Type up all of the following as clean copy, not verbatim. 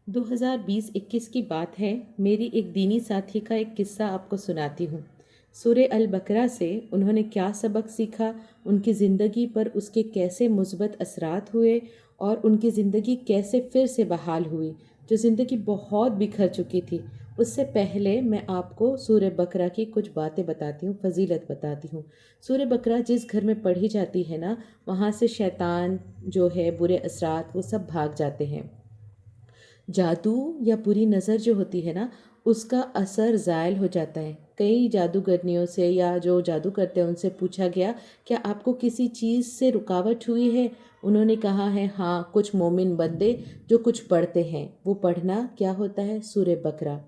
2020-21 की बात है। मेरी एक दीनी साथी का एक किस्सा आपको सुनाती हूँ। सूरह अल बकरा से उन्होंने क्या सबक सीखा, उनकी ज़िंदगी पर उसके कैसे मुस्बत असरात हुए और उनकी ज़िंदगी कैसे फिर से बहाल हुई, जो ज़िंदगी बहुत बिखर चुकी थी। उससे पहले मैं आपको सूरह बकरा की कुछ बातें बताती हूँ, फजीलत बताती हूँ। सूरह बकरा जिस घर में पढ़ी जाती है ना, वहाँ से शैतान जो है, बुरे असरात, वो सब भाग जाते हैं। जादू या बुरी नज़र जो होती है ना, उसका असर ज़ायल हो जाता है। कई जादूगरनियों से या जो जादू करते हैं उनसे पूछा गया, क्या आपको किसी चीज़ से रुकावट हुई है? उन्होंने कहा है हाँ, कुछ मोमिन बंदे जो कुछ पढ़ते हैं। वो पढ़ना क्या होता है? सूरह बकरा।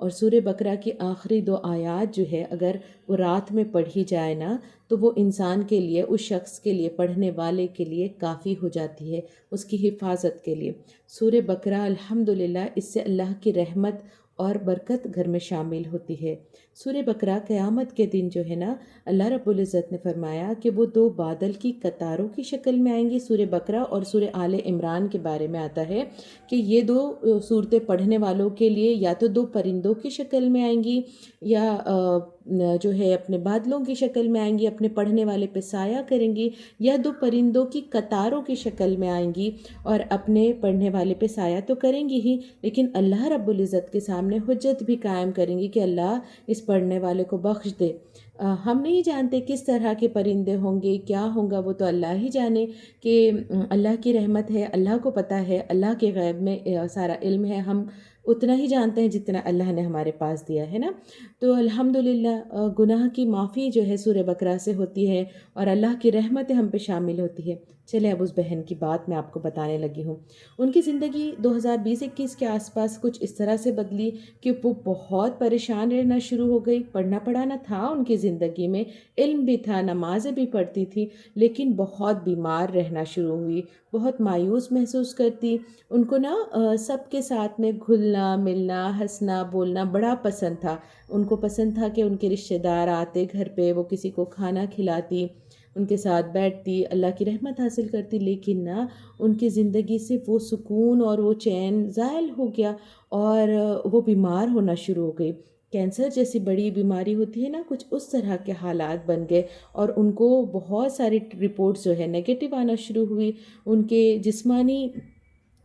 और सूरह बकरा की आखिरी दो आयात जो है, अगर वो रात में पढ़ी जाए ना, तो वो इंसान के लिए, उस शख्स के लिए, पढ़ने वाले के लिए काफ़ी हो जाती है, उसकी हिफाजत के लिए। सूरह बकरा अल्हम्दुलिल्लाह, इससे अल्लाह की रहमत और बरकत घर में शामिल होती है। सूरह बकरा क़यामत के दिन जो है ना, अल्लाह रब्बुल इज़्ज़त ने फरमाया कि वो दो बादल की कतारों की शक्ल में आएंगी। सूरह बकरा और सूरह आले इमरान के बारे में आता है कि ये दो सूरतें पढ़ने वालों के लिए या तो दो परिंदों की शक्ल में आएंगी, या जो है अपने बादलों की शक्ल में आएंगी, अपने पढ़ने वाले पे साया करेंगी, या दो परिंदों की कतारों की शक्ल में आएंगी और अपने पढ़ने वाले पे साया तो करेंगी ही, लेकिन अल्लाह रब्बुल इज़्ज़त के सामने हुज्जत भी कायम करेंगी कि अल्लाह इस पढ़ने वाले को बख्श दे। हम नहीं जानते किस तरह के परिंदे होंगे, क्या होगा, वो तो अल्लाह ही जाने। कि अल्लाह की रहमत है, अल्लाह को पता है, अल्लाह के गैब में सारा इल्म है। हम उतना ही जानते हैं जितना अल्लाह ने हमारे पास दिया है ना। तो अल्हम्दुलिल्लाह, गुनाह की माफ़ी जो है सूरह बकरा से होती है और अल्लाह की रहमतें हम पे शामिल होती है। चले अब उस बहन की बात मैं आपको बताने लगी हूँ। उनकी ज़िंदगी 2020-21 के आसपास कुछ इस तरह से बदली कि वो बहुत परेशान रहना शुरू हो गई। पढ़ना पढ़ाना था उनकी ज़िंदगी में, इल्म भी था, नमाज़ें भी पढ़ती थी, लेकिन बहुत बीमार रहना शुरू हुई, बहुत मायूस महसूस करती। उनको ना सबके साथ में घुलना मिलना, हंसना बोलना बड़ा पसंद था। उनको पसंद था कि उनके रिश्तेदार आते घर पे, वो किसी को खाना खिलाती, उनके साथ बैठती, अल्लाह की रहमत हासिल करती। लेकिन ना, उनकी ज़िंदगी से वो सुकून और वो चैन ज़ायल हो गया और वो बीमार होना शुरू हो गई। कैंसर जैसी बड़ी बीमारी होती है ना, कुछ उस तरह के हालात बन गए और उनको बहुत सारी रिपोर्ट्स जो है नेगेटिव आना शुरू हुई। उनके जिस्मानी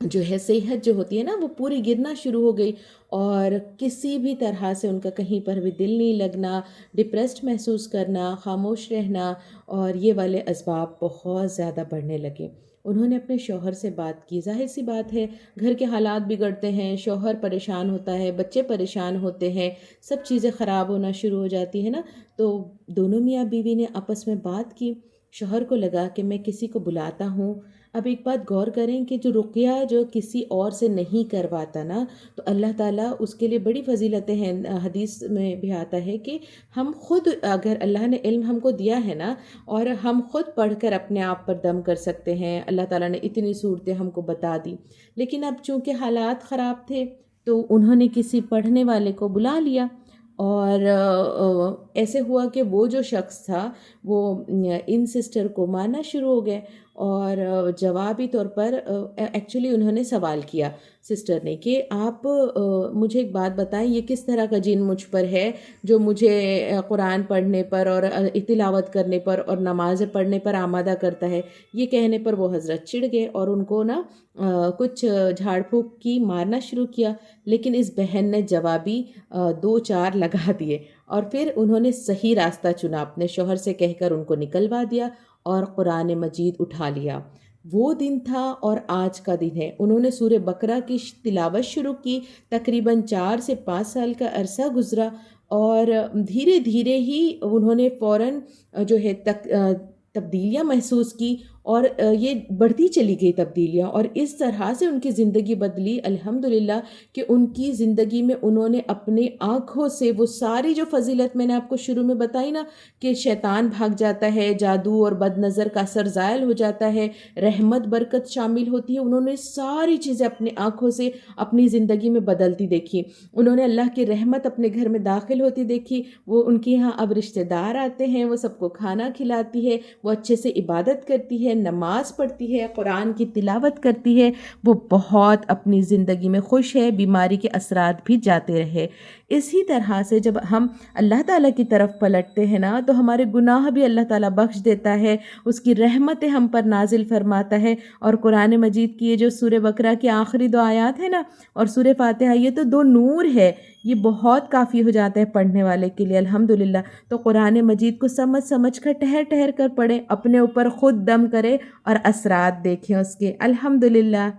जो है सेहत जो होती है ना, वो पूरी गिरना शुरू हो गई और किसी भी तरह से उनका कहीं पर भी दिल नहीं लगना, डिप्रेस्ड महसूस करना, खामोश रहना, और ये वाले असबाब बहुत ज़्यादा बढ़ने लगे। उन्होंने अपने शौहर से बात की। ज़ाहिर सी बात है, घर के हालात बिगड़ते हैं, शौहर परेशान होता है, बच्चे परेशान होते हैं, सब चीज़ें ख़राब होना शुरू हो जाती है ना। तो दोनों मियाँ बीवी ने आपस में बात की। शौहर को लगा कि मैं किसी को बुलाता हूँ। अब एक बात गौर करें कि जो रुक़या जो किसी और से नहीं करवाता ना, तो अल्लाह ताला उसके लिए बड़ी फ़जीलतें हैं। हदीस में भी आता है कि हम खुद, अगर अल्लाह ने इल्म हमको दिया है ना, और हम खुद पढ़कर अपने आप पर दम कर सकते हैं। अल्लाह ताला ने इतनी सूरतें हमको बता दी, लेकिन अब चूँकि हालात ख़राब थे, तो उन्होंने किसी पढ़ने वाले को बुला लिया। और ऐसे हुआ कि वो जो शख्स था, वो इन सिस्टर को मारना शुरू हो गए। और जवाबी तौर पर एक्चुअली उन्होंने सवाल किया सिस्टर ने कि आप मुझे एक बात बताएं, ये किस तरह का जिन मुझ पर है जो मुझे कुरान पढ़ने पर और तिलावत करने पर और नमाज़ें पढ़ने पर आमादा करता है। ये कहने पर वो हज़रत चिढ़ गए और उनको ना कुछ झाड़ फूँक की, मारना शुरू किया। लेकिन इस बहन ने जवाबी दो चार लगा दिए और फिर उन्होंने सही रास्ता चुना, अपने शौहर से कहकर उनको निकलवा दिया और कुरान मजीद उठा लिया। वो दिन था और आज का दिन है। उन्होंने सूरह बकरा की तिलावत शुरू की। तकरीबन 4 से 5 साल का अरसा गुजरा और धीरे धीरे ही उन्होंने फ़ौरन जो है तब्दीलियाँ महसूस की और ये बढ़ती चली गई तब्दीलियाँ, और इस तरह से उनकी ज़िंदगी बदली अल्हम्दुलिल्लाह कि उनकी ज़िंदगी में उन्होंने अपने आँखों से वो सारी जो फ़जीलत मैंने आपको शुरू में बताई ना, कि शैतान भाग जाता है, जादू और बदनज़र का असर ज़ायल हो जाता है, रहमत बरकत शामिल होती है, उन्होंने सारी चीज़ें अपनी आँखों से अपनी ज़िंदगी में बदलती देखी। उन्होंने अल्लाह की रहमत अपने घर में दाखिल होती देखी। वो उनके यहाँ अब रिश्तेदार आते हैं, वो सबको खाना खिलाती है, वो अच्छे से इबादत करती है, نماز پڑھتی ہے، قرآن کی تلاوت کرتی ہے، وہ بہت اپنی زندگی میں خوش ہے، بیماری کے اثرات بھی جاتے رہے۔ اسی طرح سے جب ہم اللہ تعالیٰ کی طرف پلٹتے ہیں نا تو ہمارے گناہ بھی اللہ تعالیٰ بخش دیتا ہے، اس کی رحمتیں ہم پر نازل فرماتا ہے۔ اور قرآن مجید کی یہ جو سورہ بقرہ کی آخری 2 آیات ہے نا اور سورہ فاتحہ، یہ تو 2 نور ہے، یہ بہت کافی ہو جاتا ہے پڑھنے والے کے لیے الحمدللہ۔ تو قرآن مجید کو سمجھ سمجھ کر ٹھہر ٹھہر کر پڑھیں، اپنے اوپر خود دم کرے اور اثرات دیکھیں اس کے الحمدللہ۔